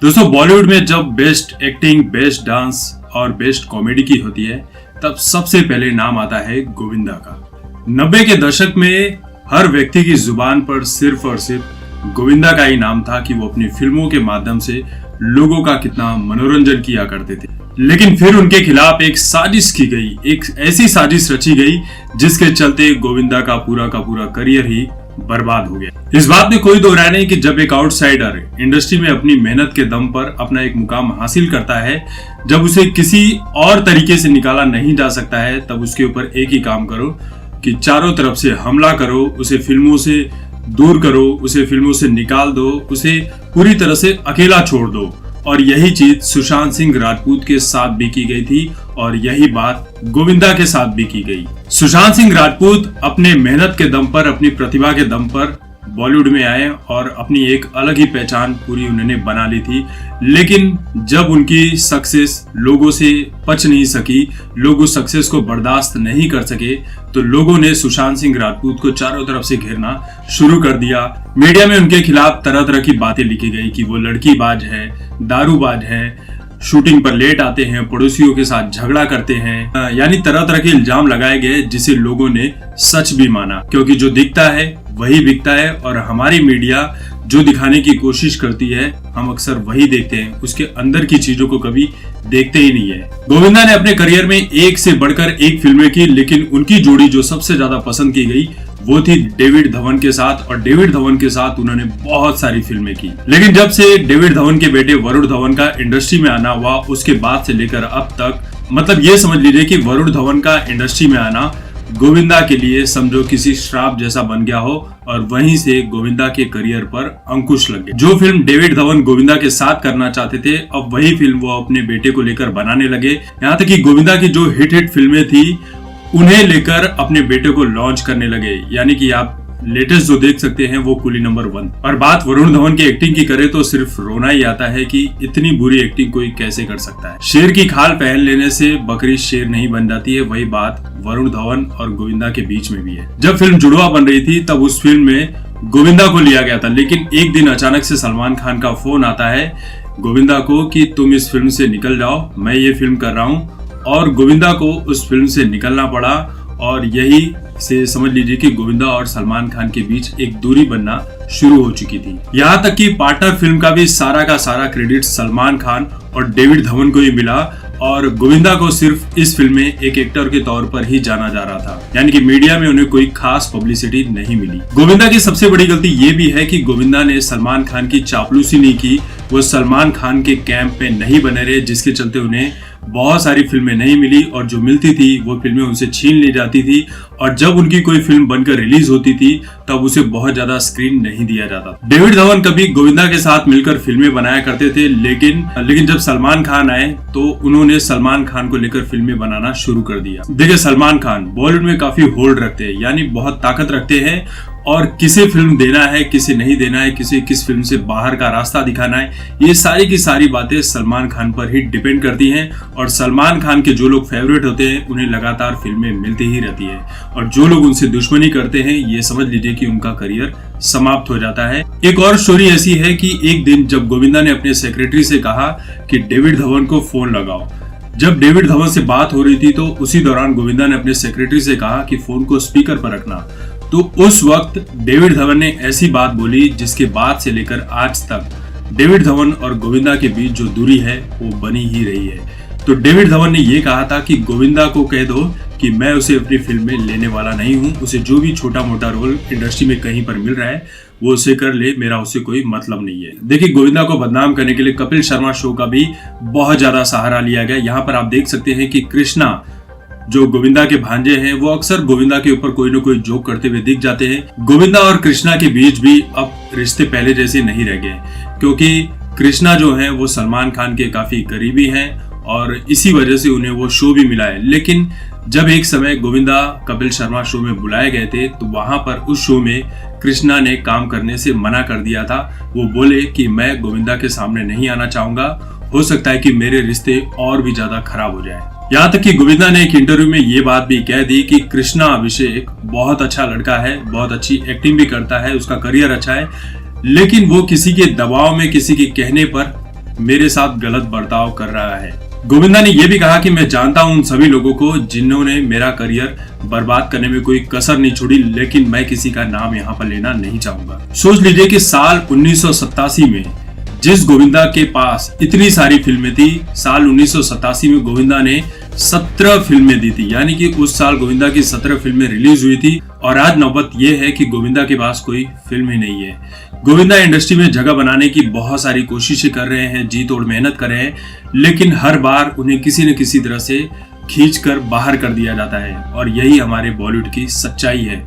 दोस्तों बॉलीवुड में जब बेस्ट एक्टिंग, बेस्ट डांस और बेस्ट कॉमेडी की होती है तब सबसे पहले नाम आता है गोविंदा का। 90 के दशक में हर व्यक्ति की जुबान पर सिर्फ और सिर्फ गोविंदा का ही नाम था कि वो अपनी फिल्मों के माध्यम से लोगों का कितना मनोरंजन किया करते थे। लेकिन फिर उनके खिलाफ एक साजिश की गई, एक ऐसी साजिश रची गई जिसके चलते गोविंदा का पूरा करियर ही बर्बाद हो गया। इस बात में कोई दो राय नहीं कि जब एक आउटसाइडर इंडस्ट्री में अपनी मेहनत के दम पर अपना एक मुकाम हासिल करता है, जब उसे किसी और तरीके से निकाला नहीं जा सकता है, तब उसके ऊपर एक ही काम करो कि चारों तरफ से हमला करो, उसे फिल्मों से दूर करो, उसे फिल्मों से निकाल दो, उसे पूरी तरह से अकेला छोड़ दो। और यही चीज सुशांत सिंह राजपूत के साथ भी की गई थी और यही बात गोविंदा के साथ भी की गई। सुशांत सिंह राजपूत अपने मेहनत के दम पर, अपनी प्रतिभा के दम पर बॉलीवुड में आए और अपनी एक अलग ही पहचान पूरी उन्होंने बना ली थी। लेकिन जब उनकी सक्सेस लोगों से पच नहीं सकी, लोग उस सक्सेस को बर्दाश्त नहीं कर सके, तो लोगों ने सुशांत सिंह राजपूत को चारों तरफ से घेरना शुरू कर दिया। मीडिया में उनके खिलाफ तरह तरह की बातें लिखी गई कि वो लड़कीबाज है, दारूबाज है, शूटिंग पर लेट आते हैं, पड़ोसियों के साथ झगड़ा करते हैं, यानी तरह तरह के इल्जाम लगाए गए जिसे लोगों ने सच भी माना, क्योंकि जो दिखता है वही बिकता है और हमारी मीडिया जो दिखाने की कोशिश करती है हम अक्सर वही देखते हैं, उसके अंदर की चीजों को कभी देखते ही नहीं है। गोविंदा ने अपने करियर में एक से बढ़कर एक फिल्में की, लेकिन उनकी जोड़ी जो सबसे ज्यादा पसंद की गई वो थी डेविड धवन के साथ, और डेविड धवन के साथ उन्होंने बहुत सारी फिल्में की। लेकिन जब से डेविड धवन के बेटे वरुण धवन का इंडस्ट्री में आना हुआ, उसके बाद से लेकर अब तक, मतलब ये समझ लीजिए कि वरुण धवन का इंडस्ट्री में आना गोविंदा के लिए समझो किसी श्राप जैसा बन गया हो, और वहीं से गोविंदा के करियर पर अंकुश लग गया। जो फिल्म डेविड धवन गोविंदा के साथ करना चाहते थे, अब वही फिल्म वो अपने बेटे को लेकर बनाने लगे। यहाँ तक कि गोविंदा की जो हिट फिल्में थी उन्हें लेकर अपने बेटे को लॉन्च करने लगे। यानी कि आप लेटेस्ट जो देख सकते हैं वो कुली नंबर 1। और बात वरुण धवन की एक्टिंग की करे तो सिर्फ रोना ही आता है कि इतनी बुरी एक्टिंग कोई कैसे कर सकता है। शेर की खाल पहन लेने से बकरी शेर नहीं बन जाती है, वही बात वरुण धवन और गोविंदा के बीच में भी है। जब फिल्म जुड़वा बन रही थी तब उस फिल्म में गोविंदा को लिया गया था, लेकिन एक दिन अचानक से सलमान खान का फोन आता है गोविंदा को कि तुम इस फिल्म से निकल जाओ, मैं ये फिल्म कर रहा हूँ। और गोविंदा को उस फिल्म से निकलना पड़ा और यही से समझ लीजिए कि गोविंदा और सलमान खान के बीच एक दूरी बनना शुरू हो चुकी थी। यहाँ तक कि पार्टनर फिल्म का भी सारा का सारा क्रेडिट सलमान खान और डेविड धवन को ही मिला और गोविंदा को सिर्फ इस फिल्म में एक एक्टर के तौर पर ही जाना जा रहा था, यानी कि मीडिया में उन्हें कोई खास पब्लिसिटी नहीं मिली। गोविंदा की सबसे बड़ी गलती ये भी है कि गोविंदा ने सलमान खान की चापलूसी नहीं की, वो सलमान खान के कैंप में नहीं बने रहे, जिसके चलते उन्हें बहुत सारी फिल्में नहीं मिली और जो मिलती थी वो फिल्में उनसे छीन ली जाती थी। और जब उनकी कोई फिल्म बनकर रिलीज होती थी तब उसे बहुत ज्यादा स्क्रीन नहीं दिया जाता। डेविड धवन कभी गोविंदा के साथ मिलकर फिल्में बनाया करते थे, लेकिन जब सलमान खान आए तो उन्होंने सलमान खान को लेकर फिल्में बनाना शुरू कर दिया। देखिए, सलमान खान बॉलीवुड में काफी होल्ड रखते हैं, यानी बहुत ताकत रखते हैं, और किसे फिल्म देना है, किसे नहीं देना है, किसे किस फिल्म से बाहर का रास्ता दिखाना है, ये सारी की सारी बातें सलमान खान पर ही डिपेंड करती हैं। और सलमान खान के जो लोग फेवरेट होते हैं उन्हें लगातार फिल्में मिलती ही रहती है, और जो लोग उनसे दुश्मनी करते हैं ये समझ लीजिए कि उनका करियर समाप्त हो जाता है। एक और स्टोरी ऐसी है कि एक दिन जब गोविंदा ने अपने सेक्रेटरी से कहा कि डेविड धवन को फोन लगाओ, जब डेविड धवन से बात हो रही थी तो उसी दौरान गोविंदा ने अपने सेक्रेटरी से कहा कि फोन को स्पीकर पर रखना, तो उस वक्त डेविड धवन ने ऐसी बात बोली जिसके बाद से लेकर आज तक डेविड धवन और गोविंदा के बीच जो दूरी है वो बनी ही रही है। तो डेविड धवन ने ये कहा था कि गोविंदा को कह दो कि मैं उसे अपनी फिल्म में लेने वाला नहीं हूँ, उसे जो भी छोटा मोटा रोल इंडस्ट्री में कहीं पर मिल रहा है वो उसे कर ले, मेरा उससे कोई मतलब नहीं है। देखिए, गोविंदा को बदनाम करने के लिए कपिल शर्मा शो का भी बहुत ज्यादा सहारा लिया गया। यहाँ पर आप देख सकते हैं कि कृष्णा जो गोविंदा के भांजे हैं वो अक्सर गोविंदा के ऊपर कोई ना कोई जोक करते हुए दिख जाते हैं। गोविंदा और कृष्णा के बीच भी अब रिश्ते पहले जैसे नहीं रह गए, क्योंकि कृष्णा जो है वो सलमान खान के काफी करीबी हैं और इसी वजह से उन्हें वो शो भी मिला है। लेकिन जब एक समय गोविंदा कपिल शर्मा शो में बुलाए गए थे तो वहां पर उस शो में कृष्णा ने काम करने से मना कर दिया था। वो बोले कि मैं गोविंदा के सामने नहीं आना चाहूंगा, हो सकता है कि मेरे रिश्ते और भी ज्यादा खराब हो जाए। यहाँ तक कि गोविंदा ने एक इंटरव्यू में ये बात भी कह दी कि कृष्णा अभिषेक बहुत अच्छा लड़का है, बहुत अच्छी एक्टिंग भी करता है, उसका करियर अच्छा है, लेकिन वो किसी के दबाव में, किसी के कहने पर मेरे साथ गलत बर्ताव कर रहा है। गोविंदा ने यह भी कहा कि मैं जानता हूं उन सभी लोगों को जिन्होंने मेरा करियर बर्बाद करने में कोई कसर नहीं छोड़ी, लेकिन मैं किसी का नाम यहाँ पर लेना नहीं चाहूंगा। सोच लीजिए कि साल 1987 में जिस गोविंदा के पास इतनी सारी फिल्में थी, साल 1987 में गोविंदा ने 17 फिल्में दी थी, यानी कि उस साल गोविंदा की 17 फिल्में रिलीज हुई थी। और आज नौबत यह है कि गोविंदा के पास कोई फिल्म ही नहीं है। गोविंदा इंडस्ट्री में जगह बनाने की बहुत सारी कोशिशें कर रहे हैं, जी तोड़ मेहनत कर रहे हैं, लेकिन हर बार उन्हें किसी न किसी तरह से खींचकर बाहर कर दिया जाता है। और यही हमारे बॉलीवुड की सच्चाई है।